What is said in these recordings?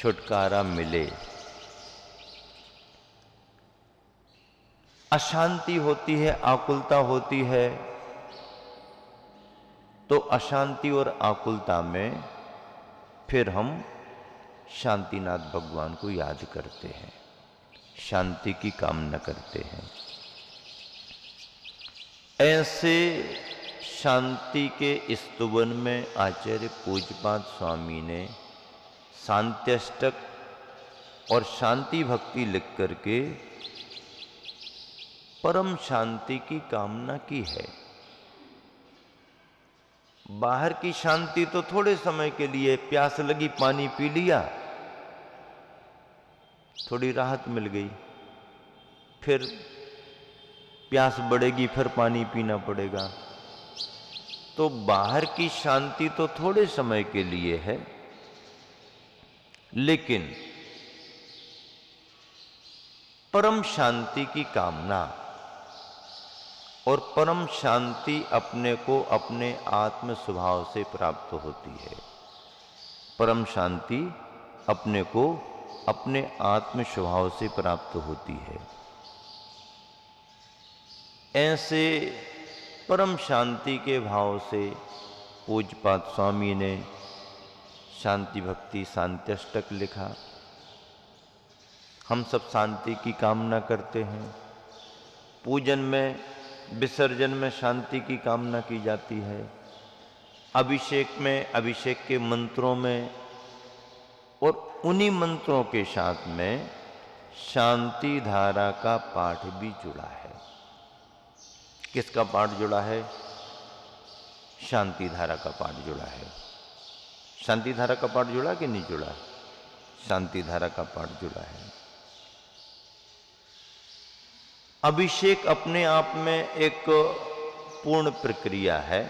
छुटकारा मिले। अशांति होती है, आकुलता होती है, तो अशांति और आकुलता में फिर हम शांतिनाथ भगवान को याद करते हैं, शांति की कामना करते हैं। ऐसे शांति के स्तुवन में आचार्य पूज्यपाद स्वामी ने शांत्यष्टक और शांति भक्ति लिख करके परम शांति की कामना की है। बाहर की शांति तो थोड़े समय के लिए, प्यास लगी पानी पी लिया, थोड़ी राहत मिल गई, फिर प्यास बढ़ेगी, फिर पानी पीना पड़ेगा। तो बाहर की शांति तो थोड़े समय के लिए है, लेकिन परम शांति की कामना और परम शांति अपने को अपने आत्म स्वभाव से प्राप्त होती है। परम शांति अपने को अपने आत्म स्वभाव से प्राप्त होती है। ऐसे परम शांति के भाव से पूज्यपाद स्वामी ने शांति भक्ति शांत्यष्टक लिखा। हम सब शांति की कामना करते हैं। पूजन में, विसर्जन में शांति की कामना की जाती है। अभिषेक में, अभिषेक के मंत्रों में, और उन्हीं मंत्रों के साथ में शांति धारा का पाठ भी जुड़ा है। किसका पाठ जुड़ा है? शांति धारा का पाठ जुड़ा है। शांति धारा का पाठ जुड़ा कि नहीं जुड़ा? शांति धारा का पाठ जुड़ा है। अभिषेक अपने आप में एक पूर्ण प्रक्रिया है।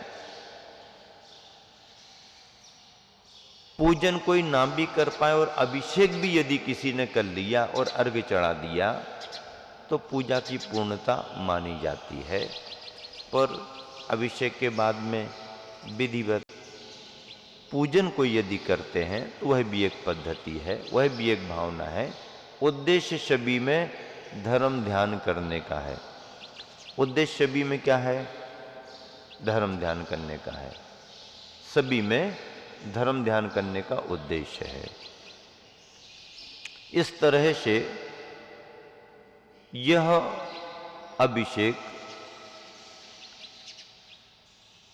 पूजन कोई ना भी कर पाए और अभिषेक भी यदि किसी ने कर लिया और अर्घ्य चढ़ा दिया तो पूजा की पूर्णता मानी जाती है। पर अभिषेक के बाद में विधिवत पूजन को यदि करते हैं तो वह भी एक पद्धति है, वह भी एक भावना है। उद्देश्य सभी में धर्म ध्यान करने का है। उद्देश्य सभी में क्या है? धर्म ध्यान करने का है। सभी में धर्म ध्यान करने का उद्देश्य है। इस तरह से यह अभिषेक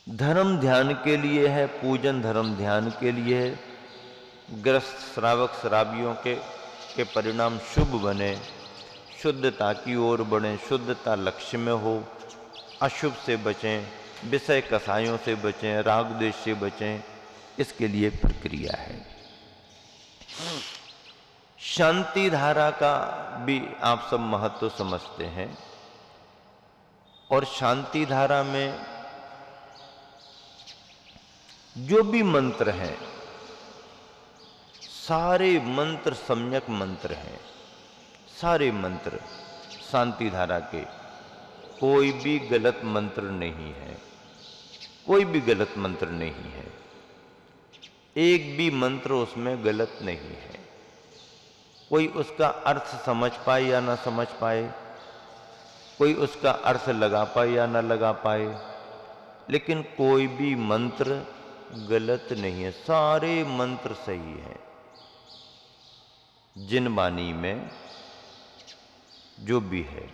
धर्म ध्यान के लिए है, पूजन धर्म ध्यान के लिए है। ग्रस्त श्रावक श्रावियों के परिणाम शुभ बने, शुद्धता की ओर बढ़ें, शुद्धता लक्ष्य में हो, अशुभ से बचें, विषय कसायों से बचें, राग द्वेष से बचें, इसके लिए प्रक्रिया है। शांति धारा का भी आप सब महत्व समझते हैं। और शांति धारा में जो भी मंत्र हैं, सारे मंत्र सम्यक मंत्र हैं। सारे मंत्र शांति धारा के, कोई भी गलत मंत्र नहीं है। कोई भी गलत मंत्र नहीं है। एक भी मंत्र उसमें गलत नहीं है। कोई उसका अर्थ समझ पाए या ना समझ पाए, कोई उसका अर्थ लगा पाए या ना लगा पाए, लेकिन कोई भी मंत्र गलत नहीं है। सारे मंत्र सही हैं। जिन वाणी में जो भी है,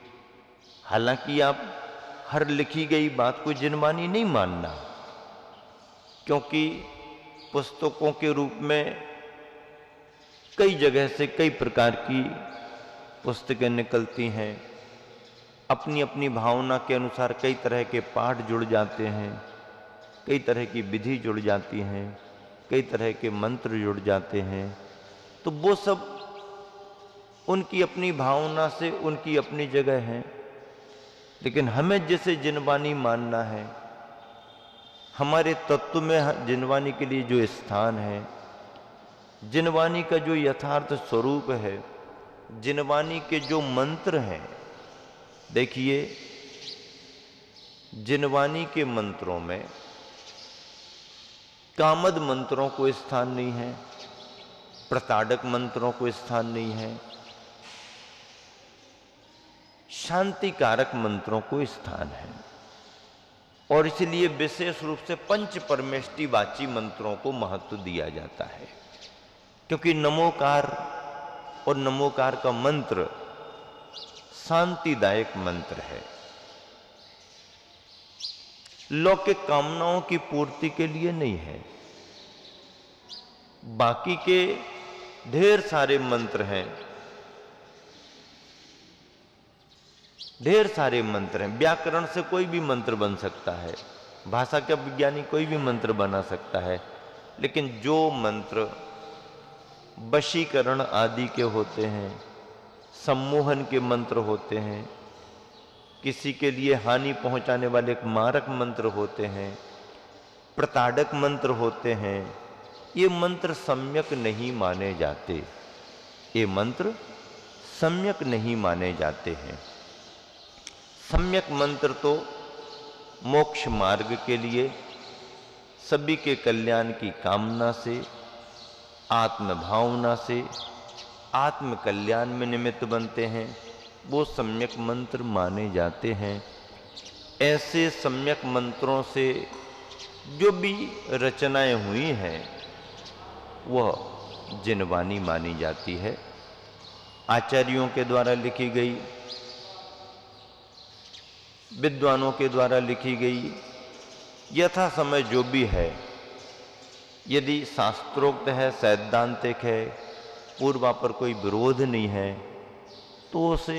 हालांकि आप हर लिखी गई बात को जिनवानी नहीं मानना, क्योंकि पुस्तकों के रूप में कई जगह से कई प्रकार की पुस्तकें निकलती हैं। अपनी अपनी भावना के अनुसार कई तरह के पाठ जुड़ जाते हैं, कई तरह की विधि जुड़ जाती हैं, कई तरह के मंत्र जुड़ जाते हैं। तो वो सब उनकी अपनी भावना से उनकी अपनी जगह है। लेकिन हमें जैसे जिनवानी मानना है, हमारे तत्व में जिनवानी के लिए जो स्थान है, जिनवानी का जो यथार्थ स्वरूप है, जिनवानी के जो मंत्र हैं, देखिए जिनवानी के मंत्रों में कामद मंत्रों को स्थान नहीं है, प्रताड़क मंत्रों को स्थान नहीं है, शांति कारक मंत्रों को स्थान है। और इसलिए विशेष रूप से पंच परमेष्टि वाची मंत्रों को महत्व दिया जाता है, क्योंकि नमोकार और नमोकार का मंत्र शांतिदायक मंत्र है। लौकिक कामनाओं की पूर्ति के लिए नहीं है। बाकी के ढेर सारे मंत्र हैं, ढेर सारे मंत्र हैं। व्याकरण से कोई भी मंत्र बन सकता है, भाषा का विज्ञानी कोई भी मंत्र बना सकता है, लेकिन जो मंत्र वशीकरण आदि के होते हैं, सम्मोहन के मंत्र होते हैं, किसी के लिए हानि पहुंचाने वाले मारक मंत्र होते हैं, प्रताड़क मंत्र होते हैं, ये मंत्र सम्यक नहीं माने जाते। ये मंत्र सम्यक नहीं माने जाते हैं। सम्यक मंत्र तो मोक्ष मार्ग के लिए, सभी के कल्याण की कामना से, आत्म भावना से, आत्म कल्याण में निमित्त बनते हैं, वो सम्यक मंत्र माने जाते हैं। ऐसे सम्यक मंत्रों से जो भी रचनाएं हुई हैं वह जिनवानी मानी जाती है। आचार्यों के द्वारा लिखी गई, विद्वानों के द्वारा लिखी गई यथा समय जो भी है, यदि शास्त्रोक्त है, सैद्धांतिक है, पूर्वापर कोई विरोध नहीं है, तो उसे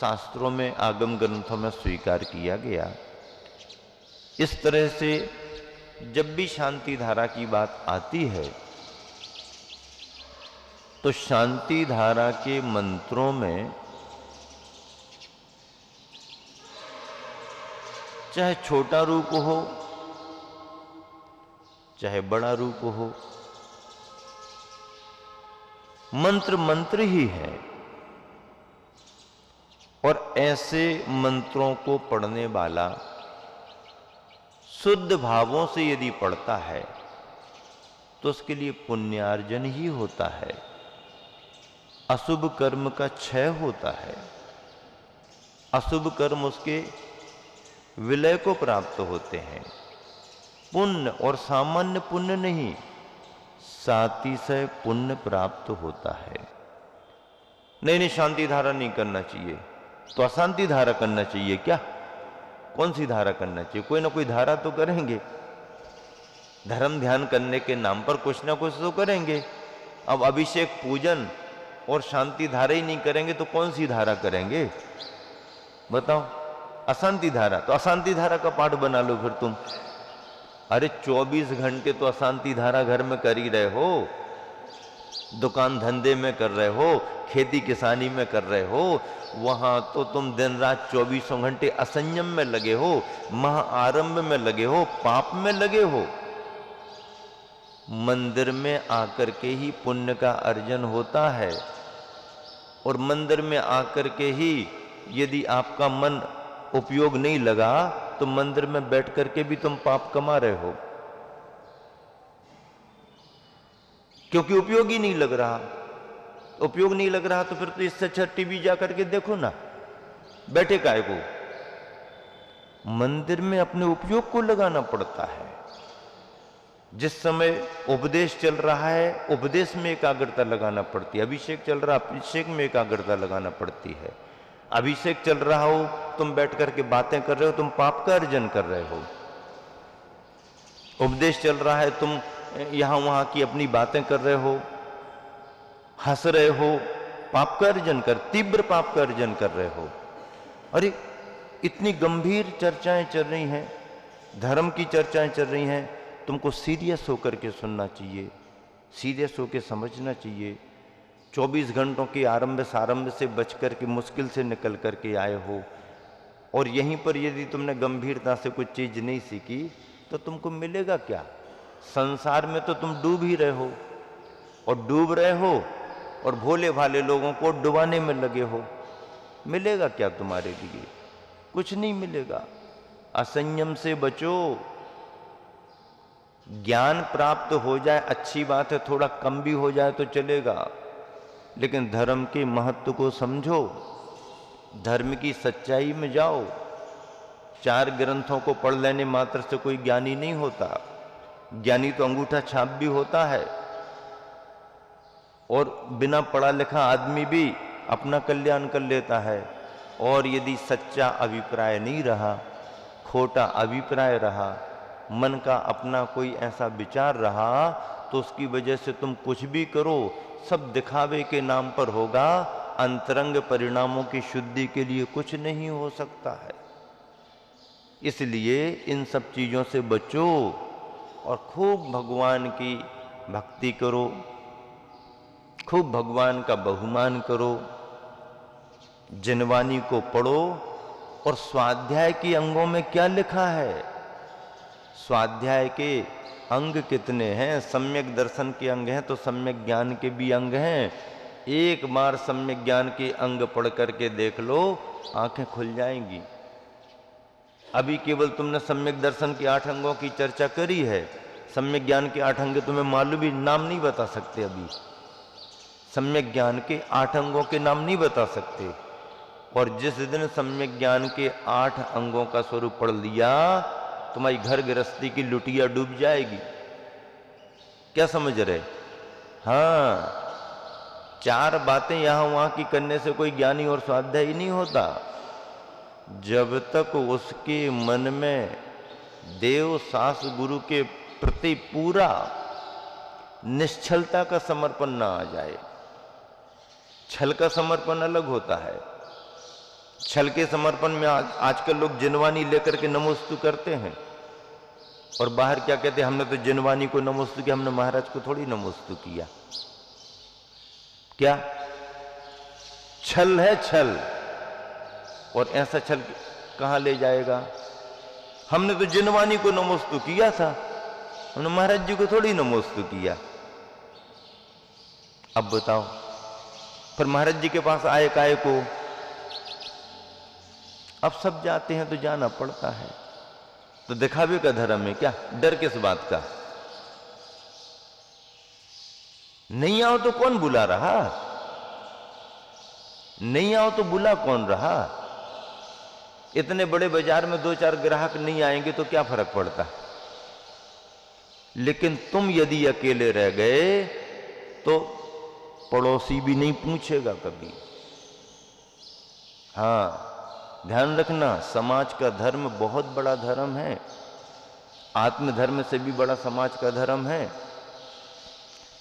शास्त्रों में, आगम ग्रंथों में स्वीकार किया गया। इस तरह से जब भी शांति धारा की बात आती है तो शांति धारा के मंत्रों में चाहे छोटा रूप हो चाहे बड़ा रूप हो, मंत्र मंत्र ही है। और ऐसे मंत्रों को पढ़ने वाला शुद्ध भावों से यदि पढ़ता है तो उसके लिए पुण्यार्जन ही होता है, अशुभ कर्म का क्षय होता है, अशुभ कर्म उसके विलय को प्राप्त होते हैं। पुण्य और सामान्य पुण्य नहीं, सातिशय पुण्य प्राप्त होता है। नहीं, शांति धारा नहीं करना चाहिए तो अशांति धारा करना चाहिए क्या? कौन सी धारा करना चाहिए? कोई ना कोई धारा तो करेंगे, धर्म ध्यान करने के नाम पर कुछ ना कुछ तो करेंगे। अब अभिषेक पूजन और शांति धारा ही नहीं करेंगे तो कौन सी धारा करेंगे बताओ? अशांति धारा। तो अशांति धारा का पाठ बना लो फिर तुम। अरे 24 घंटे तो अशांति धारा घर में कर ही रहे हो, दुकान धंधे में कर रहे हो, खेती किसानी में कर रहे हो, वहां तो तुम दिन रात 24 घंटे असंयम में लगे हो, महाआरंभ में लगे हो, पाप में लगे हो। मंदिर में आकर के ही पुण्य का अर्जन होता है, और मंदिर में आकर के ही यदि आपका मन उपयोग नहीं लगा तो मंदिर में बैठ करके भी तुम पाप कमा रहे हो, क्योंकि उपयोग ही नहीं लग रहा। उपयोग नहीं लग रहा तो फिर तो इससे अच्छा टीवी जा करके देखो ना, बैठे काहे को? मंदिर में अपने उपयोग को लगाना पड़ता है। जिस समय उपदेश चल रहा है, उपदेश में एकाग्रता लगाना पड़ती है। अभिषेक चल रहा, अभिषेक में एकाग्रता लगाना पड़ती है। अभिषेक चल रहा हो, तुम बैठ करके बातें कर रहे हो, तुम पाप का अर्जन कर रहे हो। उपदेश चल रहा है, तुम यहां वहां की अपनी बातें कर रहे हो, हंस रहे हो, पाप का अर्जन कर, तीव्र पाप का अर्जन कर रहे हो। अरे इतनी गंभीर चर्चाएं चल रही हैं, धर्म की चर्चाएं चल रही हैं, तुमको सीरियस होकर के सुनना चाहिए, सीरियस होकर समझना चाहिए। 24 घंटों की आरंभ सारंभ से बच करके मुश्किल से निकल करके आए हो, और यहीं पर यदि तुमने गंभीरता से कुछ चीज नहीं सीखी तो तुमको मिलेगा क्या? संसार में तो तुम डूब ही रहे हो, और डूब रहे हो और भोले भाले लोगों को डुबाने में लगे हो। मिलेगा क्या तुम्हारे लिए? कुछ नहीं मिलेगा। असंयम से बचो, ज्ञान प्राप्त हो जाए अच्छी बात है, थोड़ा कम भी हो जाए तो चलेगा, लेकिन धर्म के महत्व को समझो, धर्म की सच्चाई में जाओ। 4 ग्रंथों को पढ़ लेने मात्र से कोई ज्ञानी नहीं होता। ज्ञानी तो अंगूठा छाप भी होता है, और बिना पढ़ा लिखा आदमी भी अपना कल्याण कर लेता है। और यदि सच्चा अभिप्राय नहीं रहा, खोटा अभिप्राय रहा, मन का अपना कोई ऐसा विचार रहा, तो उसकी वजह से तुम कुछ भी करो सब दिखावे के नाम पर होगा, अंतरंग परिणामों की शुद्धि के लिए कुछ नहीं हो सकता है। इसलिए इन सब चीजों से बचो और खूब भगवान की भक्ति करो, खूब भगवान का बहुमान करो, जिनवानी को पढ़ो। और स्वाध्याय के अंगों में क्या लिखा है? स्वाध्याय के अंग कितने हैं? सम्यक दर्शन के अंग हैं तो सम्यक ज्ञान के भी अंग हैं। एक बार सम्यक ज्ञान के अंग पढ़ करके देख लो, आंखें खुल जाएंगी। अभी केवल तुमने सम्यक दर्शन के 8 अंगों की चर्चा करी है, सम्यक ज्ञान के 8 अंग तुम्हें मालूम भी नाम नहीं बता सकते। अभी सम्यक ज्ञान के 8 अंगों के नाम नहीं बता सकते। और जिस दिन सम्यक ज्ञान के 8 अंगों का स्वरूप पढ़ लिया, तुम्हारी घर गृहस्थी की लुटिया डूब जाएगी। क्या समझ रहे? हाँ, 4 बातें यहां वहां की करने से कोई ज्ञानी और स्वाध्यायी नहीं होता। जब तक उसके मन में देव शास्त्र गुरु के प्रति पूरा निश्चलता का समर्पण ना आ जाए। छल का समर्पण अलग होता है। छल के समर्पण में आजकल लोग जिनवानी लेकर के नमोस्तु करते हैं, और बाहर क्या कहते हैं, हमने तो जिनवानी को नमोस्तु किया, हमने महाराज को थोड़ी नमोस्तु किया। क्या छल है? छल। और ऐसा छल कहां ले जाएगा? हमने तो जिनवानी को नमोस्तु किया था, हमने महाराज जी को थोड़ी नमोस्तु किया। अब बताओ, फिर महाराज जी के पास आए काहे को? अब सब जाते हैं तो जाना पड़ता है। तो दिखावे का धर्म है क्या? डर किस बात का? नहीं आओ तो कौन बुला रहा? नहीं आओ तो बुला कौन रहा? इतने बड़े बाजार में 2-4 ग्राहक नहीं आएंगे तो क्या फर्क पड़ता? लेकिन तुम यदि अकेले रह गए तो पड़ोसी भी नहीं पूछेगा कभी। हाँ, ध्यान रखना, समाज का धर्म बहुत बड़ा धर्म है। आत्मधर्म से भी बड़ा समाज का धर्म है।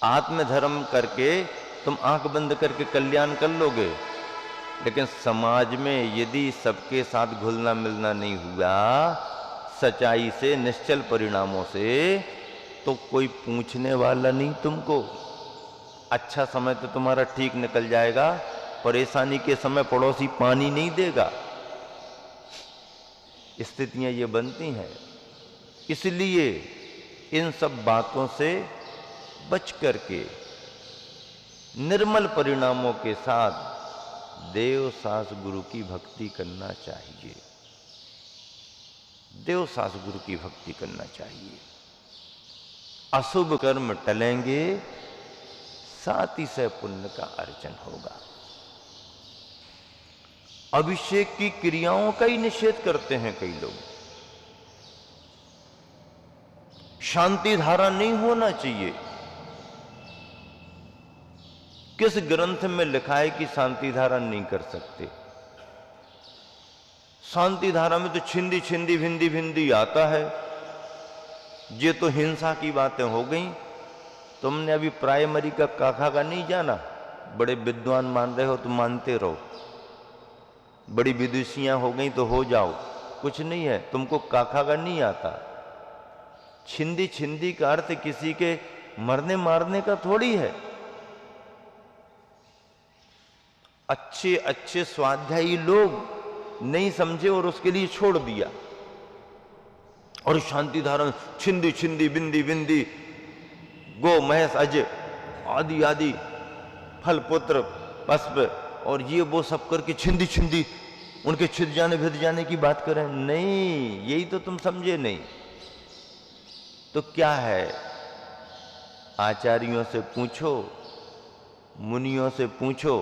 आत्मधर्म करके तुम आंख बंद करके कल्याण कर लोगे, लेकिन समाज में यदि सबके साथ घुलना मिलना नहीं हुआ सच्चाई से, निश्चल परिणामों से, तो कोई पूछने वाला नहीं तुमको। अच्छा समय तो तुम्हारा ठीक निकल जाएगा, परेशानी के समय पड़ोसी पानी नहीं देगा। स्थितियां ये बनती हैं। इसलिए इन सब बातों से बच करके निर्मल परिणामों के साथ देव शास्त्र गुरु की भक्ति करना चाहिए। देव शास्त्र गुरु की भक्ति करना चाहिए। अशुभ कर्म टलेंगे, साथ ही से पुण्य का अर्जन होगा। अभिषेक की क्रियाओं का ही निषेध करते हैं कई लोग। शांति धारा नहीं होना चाहिए। किस ग्रंथ में लिखा है कि शांति धारा नहीं कर सकते? शांति धारा में तो छिंदी छिंदी भिंदी भिंदी आता है। ये तो हिंसा की बातें हो गई। तुमने अभी प्राइमरी का काका का नहीं जाना। बड़े विद्वान मान रहे हो तो मानते रहो, बड़ी विदुषियां हो गई तो हो जाओ, कुछ नहीं है। तुमको काका का नहीं आता। छिंदी छिंदी का अर्थ किसी के मरने मारने का थोड़ी है। अच्छे अच्छे स्वाध्यायी लोग नहीं समझे और उसके लिए छोड़ दिया। और शांति धारा छिंदी छिंदी बिंदी बिंदी गो महेश अजय आदि आदि फल पुत्र पष्प और ये वो सब करके छिंदी छिंदी उनके छिद जाने भिद जाने की बात करें। नहीं, यही तो तुम समझे नहीं। तो क्या है, आचार्यों से पूछो, मुनियों से पूछो,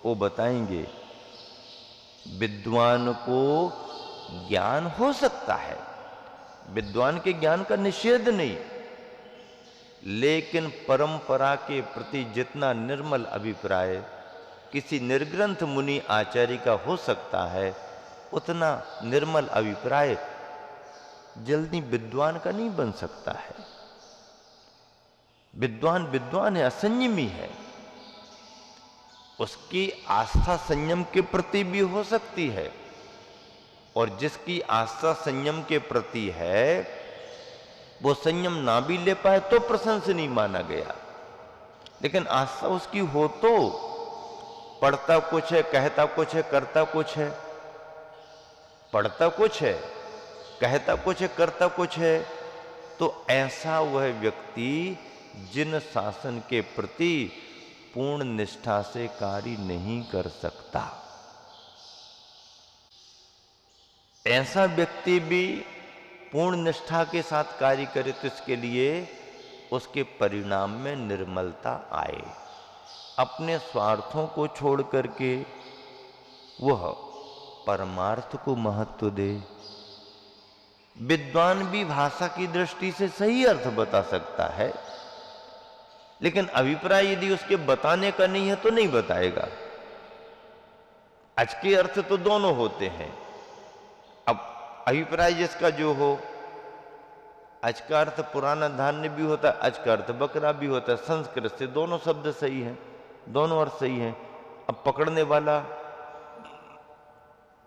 वो बताएंगे। विद्वान को ज्ञान हो सकता है, विद्वान के ज्ञान का निषेध नहीं, लेकिन परंपरा के प्रति जितना निर्मल अभिप्राय किसी निर्ग्रंथ मुनि आचार्य का हो सकता है, उतना निर्मल अभिप्राय जल्दी विद्वान का नहीं बन सकता है। विद्वान विद्वान है, असंयमी है, उसकी आस्था संयम के प्रति भी हो सकती है, और जिसकी आस्था संयम के प्रति है वो संयम ना भी ले पाए तो प्रशंसनीय माना गया। लेकिन आस्था उसकी हो तो पढ़ता कुछ है, कहता कुछ है, करता कुछ है, पढ़ता कुछ है, कहता कुछ है, करता कुछ है, तो ऐसा वह व्यक्ति जिन शासन के प्रति पूर्ण निष्ठा से कार्य नहीं कर सकता, ऐसा व्यक्ति भी पूर्ण निष्ठा के साथ कार्य करे तो इसके लिए उसके परिणाम में निर्मलता आए, अपने स्वार्थों को छोड़ करके वह परमार्थ को महत्व दे। विद्वान भी भाषा की दृष्टि से सही अर्थ बता सकता है, लेकिन अभिप्राय यदि उसके बताने का नहीं है तो नहीं बताएगा। आज के अर्थ तो दोनों होते हैं, अब अभिप्राय जिसका जो हो, आज का अर्थ पुराना धान्य भी होता है, आज का अर्थ बकरा भी होता है, संस्कृत से दोनों शब्द सही हैं, दोनों अर्थ सही हैं। अब पकड़ने वाला,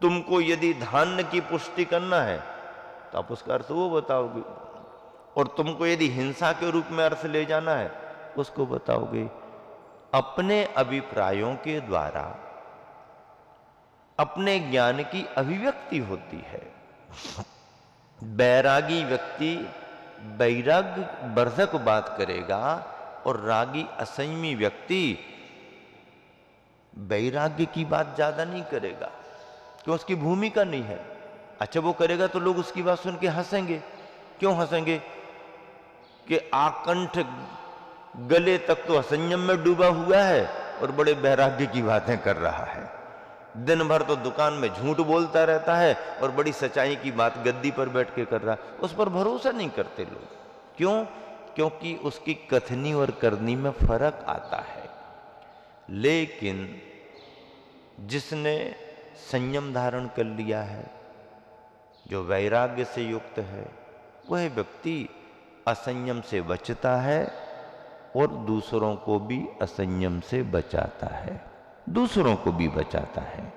तुमको यदि धान्य की पुष्टि करना है तो आप उसका अर्थ वो बताओगे, और तुमको यदि हिंसा के रूप में अर्थ ले जाना है उसको बताओगे। अपने अभिप्रायों के द्वारा अपने ज्ञान की अभिव्यक्ति होती है। बैरागी व्यक्ति वैराग्य वर्धक बात करेगा और रागी असंयमी व्यक्ति वैराग्य की बात ज्यादा नहीं करेगा, क्यों, उसकी भूमिका नहीं है। अच्छा वो करेगा तो लोग उसकी बात सुन के हंसेंगे। क्यों हंसेंगे? कि आकंठ गले तक तो असंयम में डूबा हुआ है और बड़े वैराग्य की बातें कर रहा है, दिन भर तो दुकान में झूठ बोलता रहता है और बड़ी सच्चाई की बात गद्दी पर बैठ के कर रहा है। उस पर भरोसा नहीं करते लोग। क्यों? क्योंकि उसकी कथनी और करनी में फर्क आता है। लेकिन जिसने संयम धारण कर लिया है, जो वैराग्य से युक्त है, वह व्यक्ति असंयम से बचता है और दूसरों को भी असंयम से बचाता है, दूसरों को भी बचाता है।